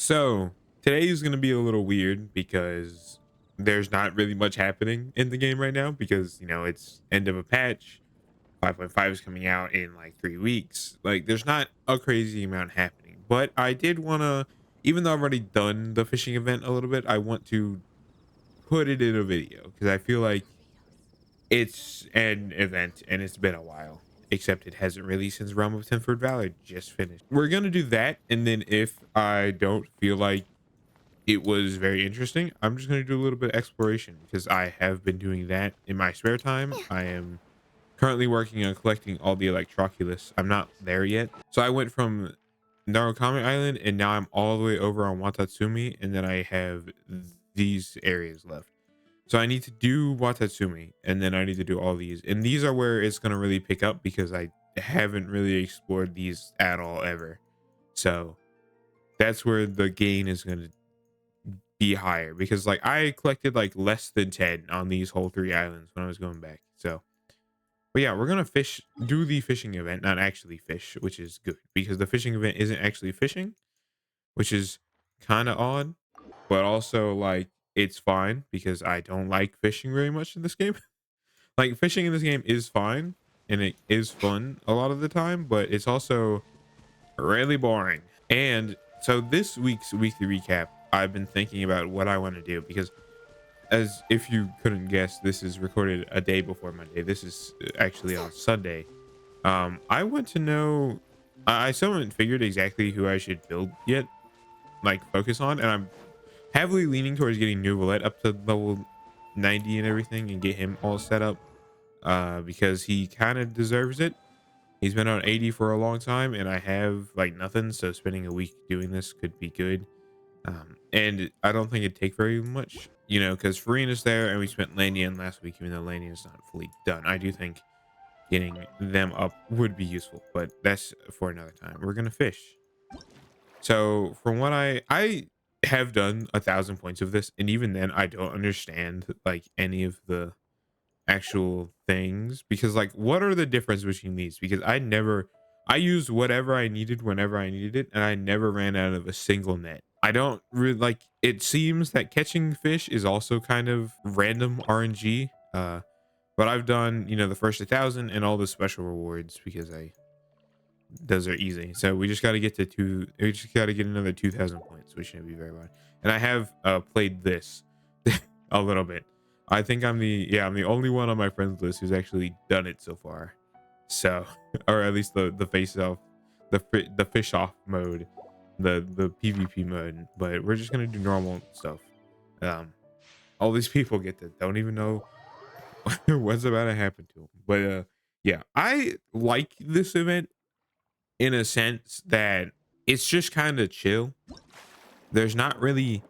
So today is going to be a little weird because there's not really much happening in the game right now because, it's end of a patch. 5.5 is coming out in like 3 weeks. Like, there's not a crazy amount happening. But I did want to, even though I've already done the fishing event a little bit, I want to put it in a video because I feel like it's an event and it's been a while. Except it hasn't released since Realm of Tenford Valor just finished. We're gonna do that, and then if I don't feel like it was very interesting, I'm just going to do a little bit of exploration because I have been doing that in my spare time. I am currently working on collecting all the Electroculus. I'm not there yet. So I went from Narukami Island and now I'm all the way over on Watatsumi, and then I have these areas left. So I need to do Watatsumi and then I need to do all these. And these are where it's going to really pick up because I haven't really explored these at all ever. So that's where the gain is going to be higher because like I collected like less than 10 on these whole 3 islands when I was going back. So but yeah, we're gonna do the fishing event, not actually fish, which is good because the fishing event isn't actually fishing, which is kind of odd, but also like it's fine because I don't like fishing very much in this game. Like, fishing in this game is fine and it is fun a lot of the time, but it's also really boring. And so this week's weekly recap, I've been thinking about what I want to do because, as if you couldn't guess, this is recorded a day before Monday. This is actually on Sunday. I want to know. I still haven't figured exactly who I should build yet, like focus on, and I'm heavily leaning towards getting Nuvolette up to level 90 and everything, and get him all set up. Because he kind of deserves it. He's been on 80 for a long time, and I have like nothing, so spending a week doing this could be good. And I don't think it'd take very much, because Farina's there, and we spent Lanian last week, even though Lanian's not fully done. I do think getting them up would be useful, but that's for another time. We're gonna fish. So from what I have done 1,000 points of this, and even then I don't understand like any of the actual things because like what are the difference between these, because I used whatever I needed whenever I needed it and I never ran out of a single net. I don't really like it. Seems that catching fish is also kind of random RNG, but I've done the first 1,000 and all the special rewards because I those are easy. So we just got to get to we just got to get another 2,000 points, which shouldn't be very hard. And I have played this a little bit. I think I'm the only one on my friends list who's actually done it so far. So, or at least the face off, the fish off mode, the PvP mode. But we're just gonna do normal stuff. All these people don't even know what's about to happen to them. But yeah, I like this event in a sense that it's just kind of chill. There's not really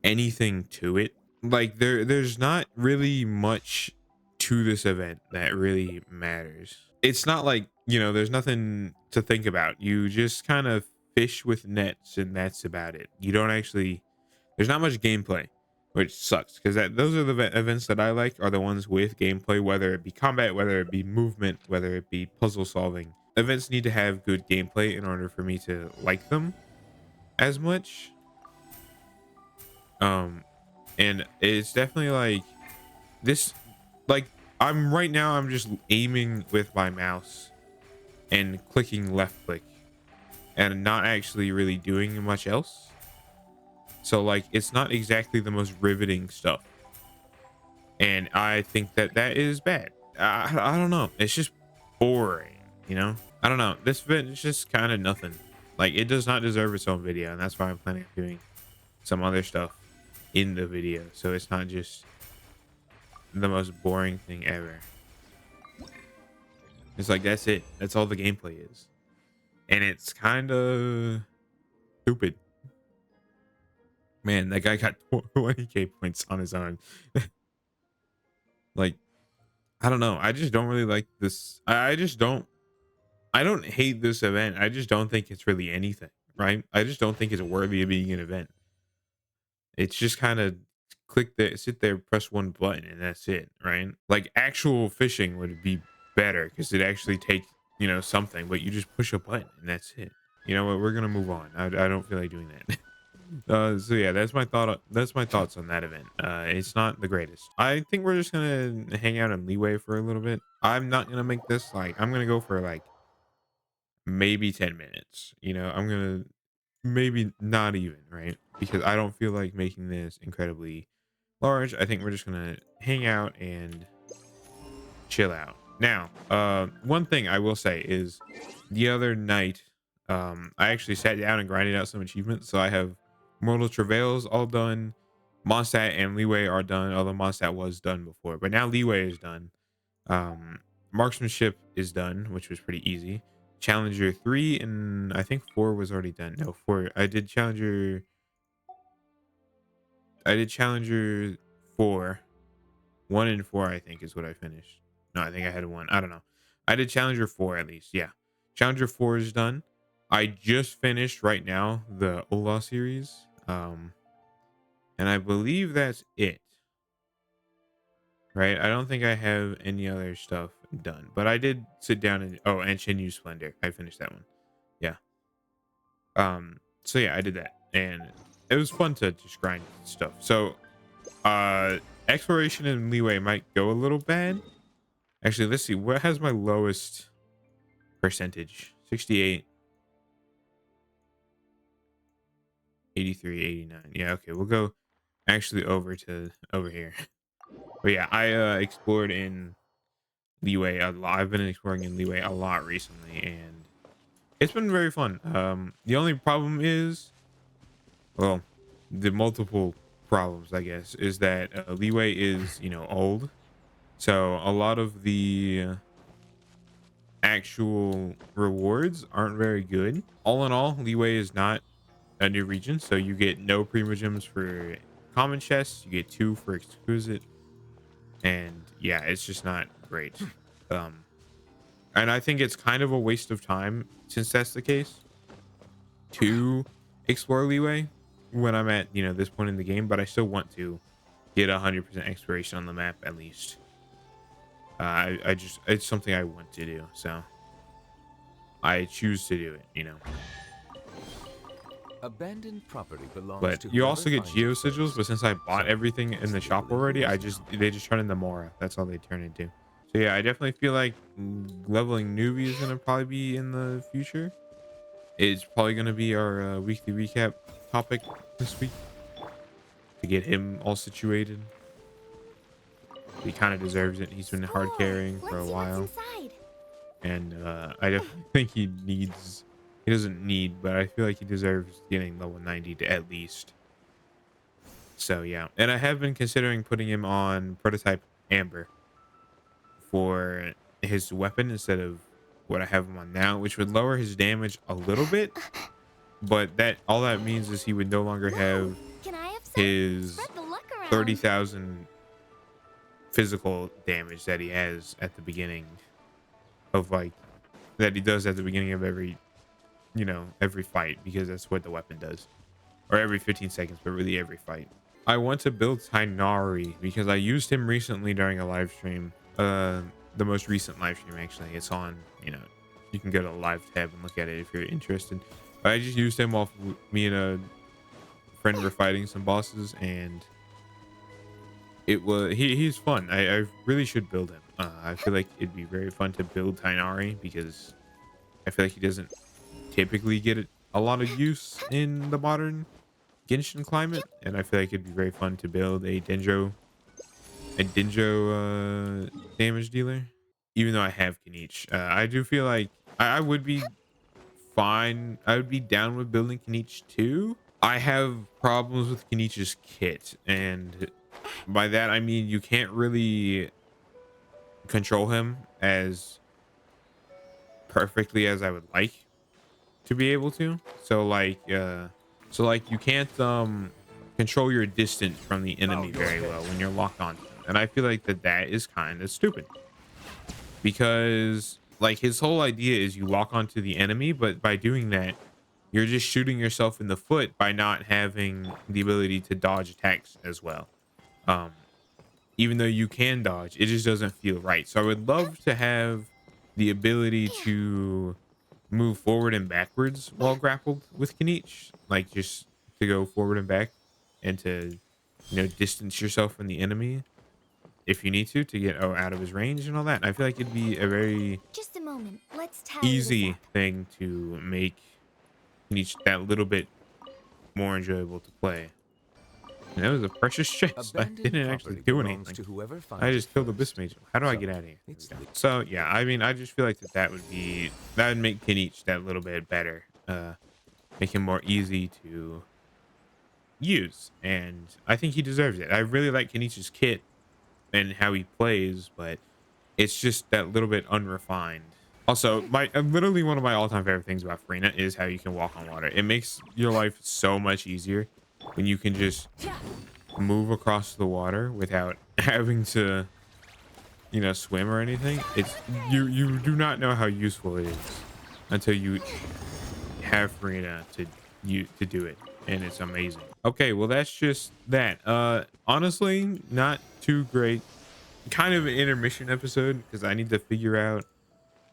anything to it. Like there's not really much to this event that really matters. It's not like, there's nothing to think about. You just kind of fish with nets and that's about it. You don't actually There's not much gameplay, which sucks because those are the events that I like, are the ones with gameplay, whether it be combat, whether it be movement, whether it be puzzle solving. Events need to have good gameplay in order for me to like them as much. Um and it's definitely like this, like I'm just aiming with my mouse and clicking left click and not actually really doing much else. So like it's not exactly the most riveting stuff, and I think that is bad. I don't know, it's just boring. I don't know, this vid is just kind of nothing. Like, it does not deserve its own video, and that's why I'm planning on doing some other stuff in the video, so it's not just the most boring thing ever. It's like that's it, that's all the gameplay is, and it's kind of stupid. Man, that guy got 20k points on his own. Like, I don't know, I just don't really like this. I don't hate this event, I just don't think it's really anything, right? I just don't think it's worthy of being an event. It's just kind of sit there, press one button, and that's it, right? Like, actual fishing would be better because it actually takes, something, but you just push a button and that's it. You know what? We're gonna move on. I don't feel like doing that. So yeah, that's my thoughts on that event. It's not the greatest. I think we're just gonna hang out in Leeway for a little bit. I'm not gonna make this like I'm gonna go for like maybe 10 minutes. You know, I'm gonna maybe not even, right? Because I don't feel like making this incredibly large. I think we're just gonna hang out and chill out. Now, one thing I will say is the other night, I actually sat down and grinded out some achievements. So I have Mortal Travails all done. Mondstadt and Leeway are done, although Mondstadt was done before, but now Leeway is done. Um, Marksmanship is done, which was pretty easy. Challenger 3 and I think 4 was already done. No, 4. I did Challenger 4. 1 and 4 I think is what I finished. No, I think I had 1. I don't know. I did Challenger 4 at least. Yeah. Challenger 4 is done. I just finished right now the Ola series. And I believe that's it. Right? I don't think I have any other stuff done, but I did sit down and and Shinyu Splendor. I finished that one. Yeah. So yeah, I did that. And it was fun to just grind stuff. So exploration and Leeway might go a little bad. Actually, let's see. What has my lowest percentage? 68, 83, 89. Yeah, okay. We'll go actually over here. But yeah, I explored in Leeway a lot. I've been exploring in Leeway a lot recently, and it's been very fun. The only problem is, well, the multiple problems, I guess, is that Leeway is, old. So a lot of the actual rewards aren't very good. All in all, Leeway is not a new region, so you get no primogems for common chests, you get 2 for exquisite, and yeah, it's just not great. Um, and I think it's kind of a waste of time since that's the case to explore Leeway when I'm at this point in the game, but I still want to get 100% exploration on the map at least. I just it's something I want to do, so I choose to do it. Abandoned property belongs But to you whoever also get finds geo it sigils, first. but since I bought So, everything in the it's shop really already, who's they just turn into Mora. That's all they turn into. So yeah, I definitely feel like leveling newbie is gonna probably be in the future. It's probably gonna be our weekly recap topic this week to get him all situated. He kind of deserves it. He's been hard Score! carrying for Let's a see what's while, inside. and I definitely think he doesn't need, but I feel like he deserves getting level 90 to at least. So yeah, and I have been considering putting him on prototype Amber for his weapon instead of what I have him on now, which would lower his damage a little bit, but that all that means is he would no longer Whoa! have Can I have some? Spread his the luck around. 30,000 physical damage that he has at the beginning of that he does at the beginning of every fight, because that's what the weapon does, or every 15 seconds, but really every fight. I want to build Tainari because I used him recently during a live stream. The most recent live stream, actually. It's on, you can go to the live tab and look at it if you're interested. But I just used him while me and a friend were fighting some bosses, and he's fun. I really should build him. I feel like it'd be very fun to build Tainari because I feel like he doesn't typically get a lot of use in the modern Genshin climate, and I feel like it'd be very fun to build a Dinjo damage dealer. Even though I have Kanich, I do feel like I would be fine. I would be down with building Kanich too. I have problems with Kanich's kit, and by that I mean you can't really control him as perfectly as I would like to be able to. So like you can't control your distance from the enemy very well when you're locked onto them. And I feel like that is kind of stupid, because like his whole idea is you lock onto the enemy, but by doing that you're just shooting yourself in the foot by not having the ability to dodge attacks as well. Um Even though you can dodge, it just doesn't feel right. So I would love to have the ability to move forward and backwards while grappled with Kanich, like just to go forward and back and to, distance yourself from the enemy if you need to get out of his range and all that. I feel like it'd be a very Just a moment. Let's tally this easy up. thing to make each that little bit more enjoyable to play. And that was a precious chest. I Abandoned didn't actually property do belongs anything. to whoever finds I it just killed the first. Bismage. How do I So, get out of here? it's There we go. le- So yeah, I mean, I just feel like that would make Kinich that little bit better. Make him more easy to use, and I think he deserves it. I really like Kenichi's kit and how he plays, but it's just that little bit unrefined. Also, my literally one of my all-time favorite things about Farina is how you can walk on water. It makes your life so much easier when you can just move across the water without having to, swim or anything. It's you do not know how useful it is until you have Farina to do it, and it's amazing. Okay, well that's just that. Honestly, not too great. Kind of an intermission episode because I need to figure out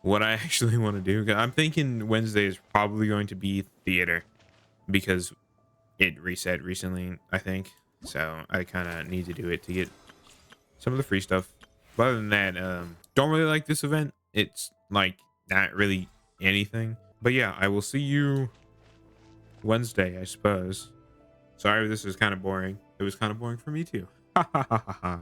what I actually want to do. I'm thinking Wednesday is probably going to be theater because it reset recently, I think. So I kind of need to do it to get some of the free stuff. But other than that, don't really like this event. It's like not really anything. But yeah, I will see you Wednesday, I suppose. Sorry, this was kind of boring. It was kind of boring for me too. Ha ha ha ha ha.